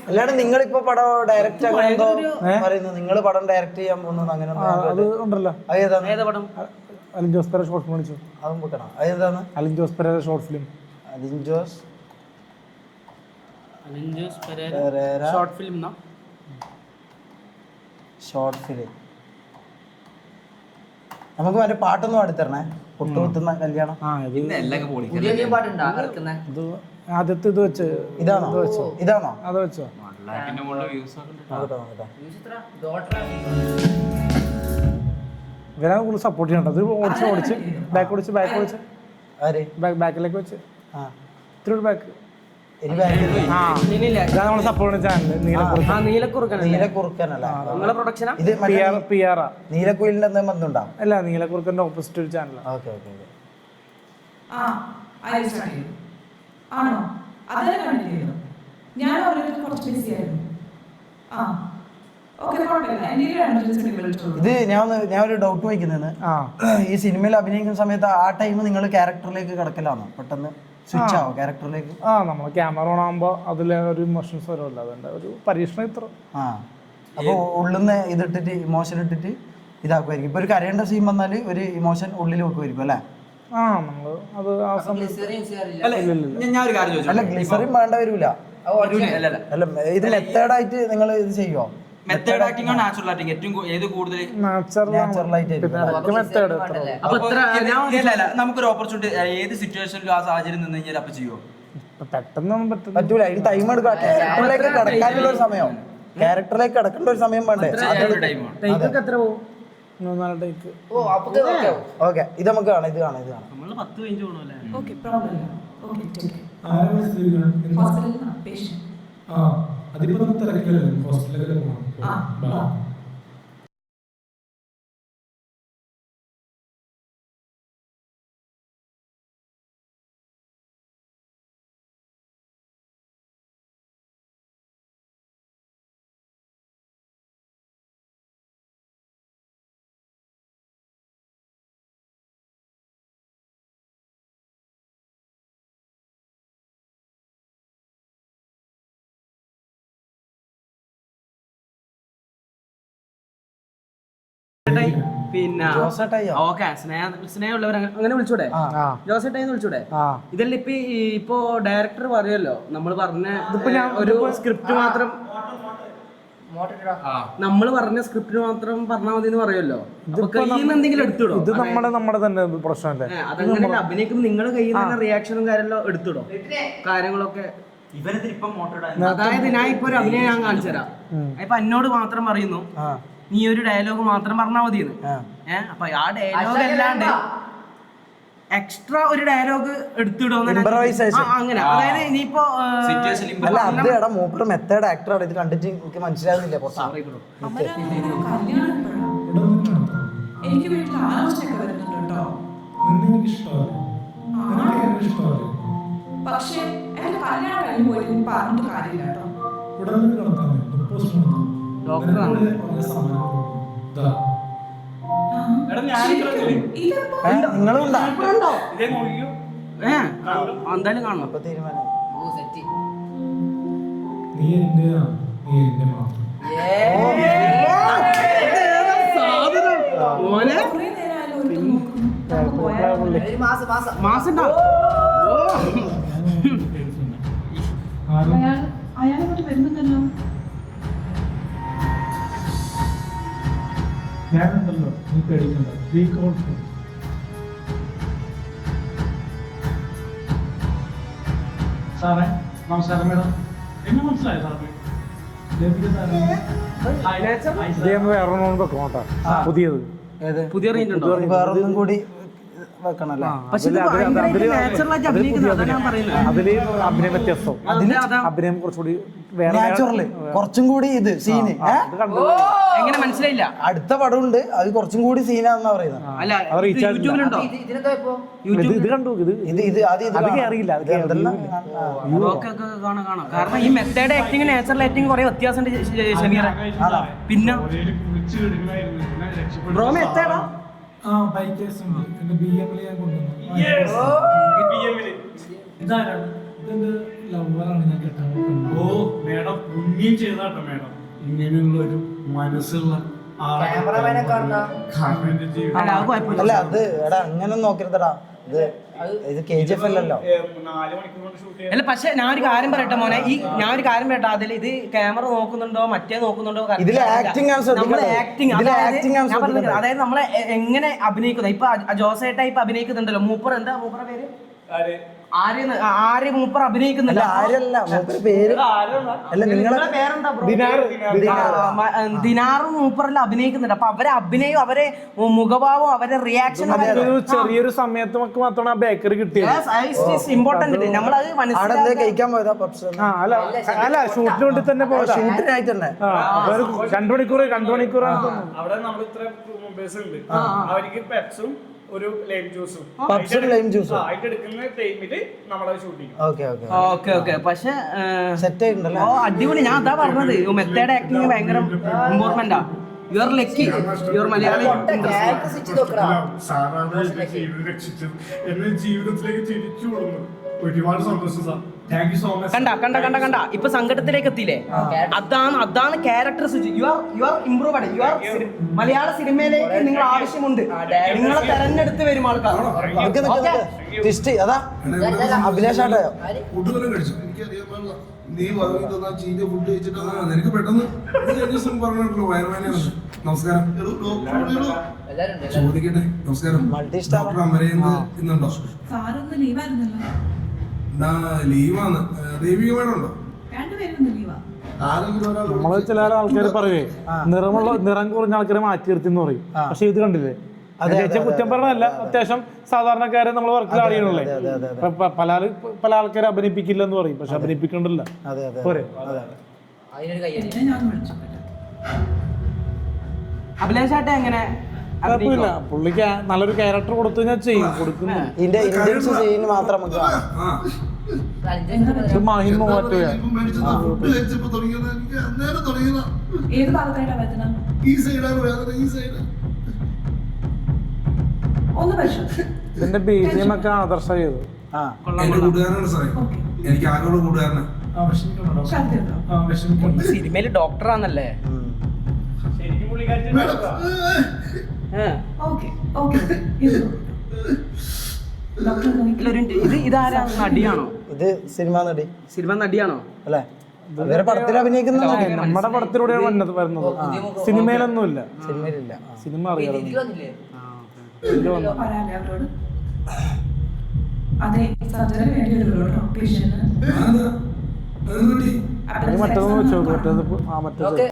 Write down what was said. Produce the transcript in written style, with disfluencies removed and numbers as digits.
അല്ലാണ്ട് നിങ്ങളിപ്പോ പടം ഡയറക്റ്റ് ആകുമ്പോ പറയുന്നു നിങ്ങൾ പടം ഡയറക്റ്റ് ചെയ്യാൻ പോകുന്നത് അങ്ങനെ ഉണ്ടല്ലോ. അലിൻ ജോസ് പെരേര ഷോർട്ട് ഫിലിം വിളിച്ചു. അതും വെക്കണം. അതേതാണ്? Alin Jose Pereira short film. Alin Jose Pereira short film. Short film. നമുക്ക് മറ്റേ പാട്ടൊന്നും പാടിത്തരണേ. പൊട്ടുകുത്തുന്ന കല്യാണം. ആദ്യത്തെ ഇത് വെച്ച് ഇതാണോ? ഇതാണോ? അത് വെച്ചോ. ഇവരെ കൂടുതൽ സപ്പോർട്ട് ചെയ്യണ്ട. അത് ഓടിച്ച് ബാക്ക് ഓടിച്ച് ബാക്കിലേക്ക് വെച്ച് ഇത്തിരി ബാക്ക്. നമ്മൾ സപ്പോർട്ട് ചാനൽ നീലക്കുയിലിന്റെ എന്തെങ്കിലും ബന്ധമുണ്ടാവും? അല്ല, നീലക്കുറുക്കന്റെ ഓപ്പോസിറ്റ് ഒരു ചാനൽ. ഇത് ഞാൻ ഒരു ഡൗട്ട് വയ്ക്കുന്നതാണ്. ഈ സിനിമയിൽ അഭിനയിക്കുന്ന സമയത്ത് ആ ടൈം നിങ്ങൾ ക്യാരക്ടറിലേക്ക് കിടക്കലാണോ? പെട്ടെന്ന് സ്വിച്ച് ആവോ ക്യാരക്ടറിലേക്ക്? നമ്മൾ ക്യാമറ ഓൺ ആകുമ്പോ അതിലെ ഒരു ഇമോഷൻസ് വരുമല്ലോ. അതുകൊണ്ട് ഒരു പരീക്ഷണം ഇത്ര. അപ്പൊ ഉള്ളിന്ന് ഇതിട്ടിട്ട് ഇമോഷൻ ഇട്ടിട്ട് ഇതാക്കുമായിരിക്കും. ഇപ്പൊ ഒരു കരയേണ്ട സീൻ വന്നാല് ഒരു ഇമോഷൻ ഉള്ളിൽ വെക്കുമായിരിക്കും അല്ലേ? നമ്മള് അത് ആ സമയത്ത് അല്ല, ഗ്ലിസറിൻ വേണ്ട വരൂല. അല്ല, ഇത് മെത്തേഡായിട്ട് നിങ്ങൾ ഇത് ചെയ്യുമോ? മെത്തേഡ് ആക്ടിംഗ് ആണോ നാച്ചുറൽ ആക്ടിംഗ്? ഏറ്റവും ഏത് കൂടുതൽ നമുക്കൊരു ഓപ്പർച്യൂണിറ്റി ഏത് സിറ്റുവേഷനിലും ആ സാഹചര്യം നിന്ന് കഴിഞ്ഞാൽ അപ്പൊ ചെയ്യുമോ? പെട്ടെന്നൊന്നും പറ്റൂല. ഇത് ടൈം എടുക്കാം. ക്യാരക്ടറിലേക്ക് കടക്കാനുള്ള ഒരു സമയം, ക്യാരക്ടറിലേക്ക് കടക്കേണ്ട ഒരു സമയം വേണ്ടേ? ഓക്കെ, ഇത് നമുക്ക് കാണാം. ഇത് കാണാം. അതിപ്പോ തിരക്കില്ലല്ലോ ഹോസ്പിറ്റലിലൊക്കെ പോകണം. പിന്നെ സ്നേഹമുള്ളവർ അങ്ങനെ വിളിച്ചൂടെ? ജോസേട്ടായിന്ന് വിളിച്ചൂടെ? ഇതല്ല ഇപ്പൊ ഡയറക്ടർ പറയുമല്ലോ, നമ്മൾ പറഞ്ഞ ഒരു സ്ക്രിപ്റ്റ് മാത്രം, നമ്മള് പറഞ്ഞ സ്ക്രിപ്റ്റ് മാത്രം പറഞ്ഞാൽ മതി എന്ന് പറയുമല്ലോ. എന്തെങ്കിലും എടുത്തിടോ? ഇത് നമ്മുടെ തന്നെ പ്രശ്നമല്ലേ? അതങ്ങനെ അഭിനയിക്കുമ്പോൾ നിങ്ങളുടെ കയ്യിൽ നിന്ന് തന്നെ റിയാക്ഷനും കാര്യമെല്ലാം എടുത്തിടോ? കാര്യങ്ങളൊക്കെ അതായത് ഞാൻ ഇപ്പൊ ഒരു അഭിനയം ഞാൻ കാണിച്ചു തരാം. ഇപ്പൊ എന്നോട് മാത്രം പറയുന്നു, നീ ഒരു ഡയലോഗ് മാത്രം പറഞ്ഞാൽ മതിയെന്ന്. അപ്പൊ ആ ഡയലോഗ് അല്ലാണ്ട് എക്സ്ട്രാ ഒരു ഡയലോഗ് എടുത്തിടും അങ്ങനെ. അതായത് ഇനിയിപ്പോ മെത്തേഡ് ആക്ടറാണ്. ഇത് കണ്ടിട്ട് എനിക്ക് മനസ്സിലാകുന്നില്ല. എനിക്ക് വീട്ടിൽ ആലോചനയൊക്കെ വരുന്നുണ്ടോ? പക്ഷെ എന്റെ കല്യാണം കഴിഞ്ഞു പോയി പറഞ്ഞിട്ട് കാര്യമില്ല കേട്ടോ. എന്തായാലും കാണണം. അപ്പൊ തീരുമാനം അയാളെ വരുന്നുണ്ടല്ലോ. ഞാനുണ്ടല്ലോ, നീ പേടിക്കണ്ട. സാറേ നമസ്കാരം. മേഡം എന്നെ മനസ്സിലായോ സാറേ? പുതിയത് പുതിയ വേറൊന്നും കൂടി വെക്കണല്ലേ? അതില് അഭിനയം വ്യത്യാസം, അഭിനയം കുറച്ചുകൂടി നാച്ചുറല്, കുറച്ചും കൂടി ഇത് സീന്. എങ്ങനെ മനസ്സിലായില്ല? അടുത്ത പടം ഉണ്ട്, അത് കുറച്ചും കൂടി സീനാന്നാ പറയുന്നത്. ഇത് കണ്ടു. അറിയില്ല. കാരണം ഈ മെത്തേഡ് ആക്ടിങ് നാച്ചുറൽ ആക്ടിങ് കുറെ വ്യത്യാസമുണ്ട്. പിന്നെ ബ്രോ മെത്തേഡാ ആ ബൈക്കേഴ്സ് ഉണ്ട് എന്റെ BM-ൽ ഞാൻ കൊണ്ടുവന്നു. ഇതാരാണ്? ഇതെന്റെ ലവറാണ് ഞാൻ കെട്ടാൻ നോക്കുന്നത്. ഓ മേഡം പുണ്യം ചെയ്താട്ടോ മേഡം, ഇങ്ങനെയുള്ള ഒരു മനസ്സുള്ള ആളെ കാരണം എന്റെ ജീവിതം അല്ല അത് കുഴപ്പമില്ല. അല്ല അത് എടാ അങ്ങനെ നോക്കരുതടാ, ഇത് KGF അല്ലല്ലോ. 4 മണിക്കൂർ കൊണ്ട് ഷൂട്ട് ചെയ്യാൻ. അല്ല പക്ഷെ ഞാൻ ഒരു കാര്യം പറയട്ടെ മോനെ, ഞാൻ ഒരു കാര്യം പറയട്ടെ, അതിൽ ഇത് ക്യാമറ നോക്കുന്നുണ്ടോ മറ്റേ നോക്കുന്നുണ്ടോ ഇതിലെ acting ആണ് ശ്രദ്ധിക്കേണ്ടത്. നമ്മളെ ആക്ടിങ്, ഇതിലെ acting ആണ് ശ്രദ്ധിക്കേണ്ടത്. അതായത് നമ്മളെ എങ്ങനെ അഭിനയിക്കുന്നത്. ഇപ്പൊ ജോസേട്ട ഇപ്പൊ അഭിനയിക്കുന്നുണ്ടല്ലോ, മൂപ്പർ എന്താ മൂപ്പറ പേര് ആര്യ മൂപ്പർ അഭിനയിക്കുന്നില്ല. ആരല്ല മൂപ്പര് പേര് അല്ല നിങ്ങളെ പേരെന്താ ബ്രോ? ദിനാറും മൂപ്പറെല്ലാം അഭിനയിക്കുന്നുണ്ട്. അപ്പൊ അവരെ അഭിനയം, അവരെ മുഖഭാവം, അവരെ റിയാക്ഷൻ ചെറിയൊരു സമയത്ത് നമുക്ക് മാത്രമാണ് ആ ബേക്കറി കിട്ടിയത്. ഇമ്പോർട്ടന്റ്. നമ്മളത് അവിടെ കഴിക്കാൻ പോയതാ പപ്സ്. അല്ല ഷൂട്ടിന് വേണ്ടി തന്നെ പോയതാ. ഷൂട്ടിനായിട്ട് തന്നെ 2 മണിക്കൂർ അവിടെ നമ്മൾ ഇത്ര ക്രൂ മെമ്പേഴ്സ് ഉണ്ട്, അവർക്ക് പെപ്സും ഒരു ലൈം ജ്യൂസും പപ്സും ലൈം ജ്യൂസും ആയിട്ട് എടുക്കുന്ന ടൈമില് നമ്മളത് ഷൂട്ട് ചെയ്യും. ഓക്കെ പക്ഷെ സെറ്റ് ആയിട്ടുണ്ടല്ലോ. അടിപൊളി. ഞാൻ അതാ പറഞ്ഞത്, മെത്തേഡ് ആക്ടിങ് ഭയങ്കര ഇമ്പോർട്ടന്റാ. You are lucky, you are Malayali. സാറാണ് എന്റെ ജീവിതം രക്ഷിച്ചത്, എന്നെ ജീവിതത്തിലേക്ക് തിരിച്ചു കൊടുക്കുന്നത്. ഒരുപാട് സന്തോഷം sir, thank you so much. കണ്ട ഇപ്പൊ സങ്കടത്തിലേക്ക് എത്തിയില്ലേ? അതാണ് character switch. You are improved. You are മലയാള സിനിമയിലേക്ക് നിങ്ങൾ ആവശ്യമുണ്ട്. നിങ്ങളെ തെരഞ്ഞെടുത്ത് വരും ആൾക്കാർ. അതാ അഭിലാഷാട്ടയോ ഫുഡ് കഴിച്ചു എനിക്കറിയാൻ. നീ പറഞ്ഞാ ചീഞ്ഞ ഫുഡ് കഴിച്ചിട്ട് നിനക്ക് പെട്ടെന്ന് പറഞ്ഞിട്ടുള്ളൂ വയറുവേനയാണ്. നമസ്കാരം ചോദിക്കട്ടെ. നമസ്കാരം. ഡോക്ടർ അമരേന്ദ്ര ഇന്നുണ്ടോ? സാറൊന്ന് ലീവായിരുന്നല്ലോ. എന്നാ ലീവാണ്. ദേവിക മേഡം ഉണ്ടോ? രണ്ടുപേരൊന്ന് ലീവാ. ആരെങ്കിലും ഒരാൾ നമ്മള് ചില ആൾക്കാർ പറയേ നിറം കുറഞ്ഞ ആൾക്കാരെ മാറ്റി നിർത്തി എന്ന് പറയും. പക്ഷെ ഇത് കണ്ടില്ലേ, ചേച്ചി കുറ്റം പറഞ്ഞല്ല, അത്യാവശ്യം സാധാരണക്കാരെ നമ്മൾ വർക്കിൽ ആളിയണല്ലേ. പല ആൾക്കാരെ അഭിനയിപ്പിക്കില്ല എന്ന് പറയും, പക്ഷെ അഭിനയിപ്പിക്കണ്ടല്ല. പോരെ എന്നെ ഞാൻ വിളിച്ചു. അഭിലാഷാട്ടെ എങ്ങനെ? കുഴപ്പമില്ല, പുള്ളിക്ക് നല്ലൊരു ക്യാരക്ടർ കൊടുത്തു കഴിഞ്ഞാൽ ചെയ്യും. കൊടുക്കുന്നു ഇതിന്റെ ഇന്റൻസ് സീന് മാത്രം നമുക്ക് കാണാം. മാഹിൻ മൂവാറ്റുപുഴ. ഫുഡ് കഴിച്ചപ്പോ തുടങ്ങിയത് എനിക്ക് അന്നേരം തുടങ്ങിയതാ. ഏത് ഭാഗത്തായിട്ടാ വേദന? ഈ സൈഡാണ് വേദന, ഈ സൈഡ്. ഒന്ന് പരിശോധിച്ചു. ഇതിന്റെ BGM ഒക്കെ ആദർശ ചെയ്തു. എന്റെ കൂട്ടുകാരനാണ് സാറേ, എനിക്ക് ആകെയുള്ള കൂട്ടുകാരനാണ്. സിനിമയില് ഡോക്ടറാന്നല്ലേ? ശരിക്കും പുള്ളിക്കാരി ഇതാരാ? നടിയാണോ? ഇത് സിനിമ നടി. സിനിമ നടിയാണോ അല്ലേ? വേറെ പടത്തിൽ അഭിനയിക്കുന്ന നമ്മുടെ പടത്തിലൂടെയാണ് വരുന്നത്. സിനിമയിലൊന്നുമില്ല. സിനിമയിലില്ല. സിനിമ അറിയാം. അതെ, സർജറി വേണ്ടിയിട്ടുള്ളൂ പേഷ്യന്റ്. മറ്റൊന്ന് വെച്ചോ, മറ്റേ